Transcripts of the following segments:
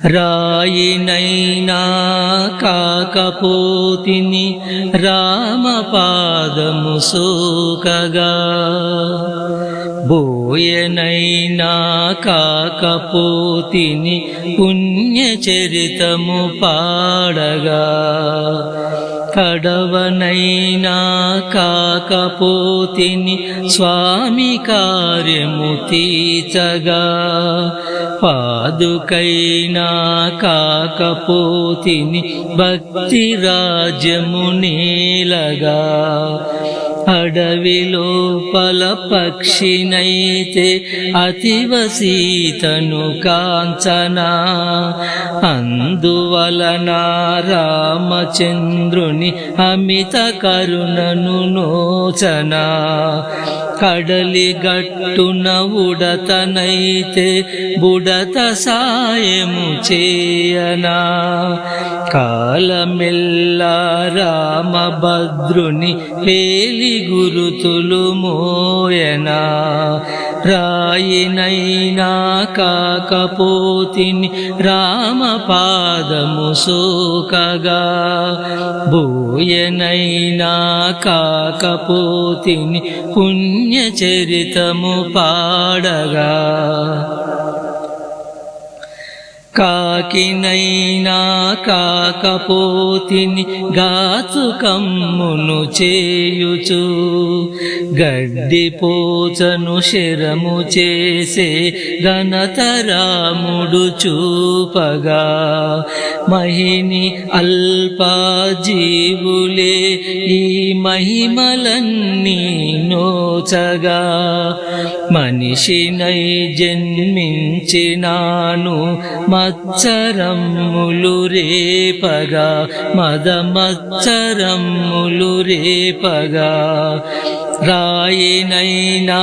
రాయినైనా కాకపోతిని రామపాదము సోకగా, బోయనైనా కాకపోతిని పుణ్యచరితము పాడగా, కడవనైనా కాకపోతిని స్వామి కార్యము తీర్చగా, పాదుకైనా కాకపోతిని భక్తి రాజ్యము నీలగా, అడవిలోపల పక్షినైతే అతివ సీతను కాంచనా, అందువలన రామచంద్రుని అమిత కరుణను నోచనా, కడలి గట్టున ఉడతనైతే బుడత సాయము చేయనా, కాలమెల్లా రామభద్రుని పేలి గురుతులు మోయనా, రాయినైనా కాకపోతిని రామపాదము సోకగా, బోయనైనా కాకపోతిని పుణ్యచరితము పాడగా, కాకినైనా కాకపోతిని గాతుకమ్మును చేయుచు, గడ్డిపోచను శరము చేసే ఘనత రాముడు చూపగా, మహిని అల్పజీవులే ఈ మహిమలన్నీ నోచగా, మనిషినై జన్మించినాను మత్సరములు రేపగా, మదమత్సరములు రేపగా, రాయినైనా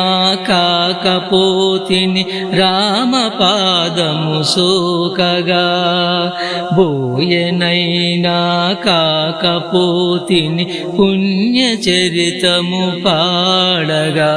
కాకపోతిని రామపాదము సోకగా, బోయనైనా కాకపోతిని పుణ్యచరితము పాడగా.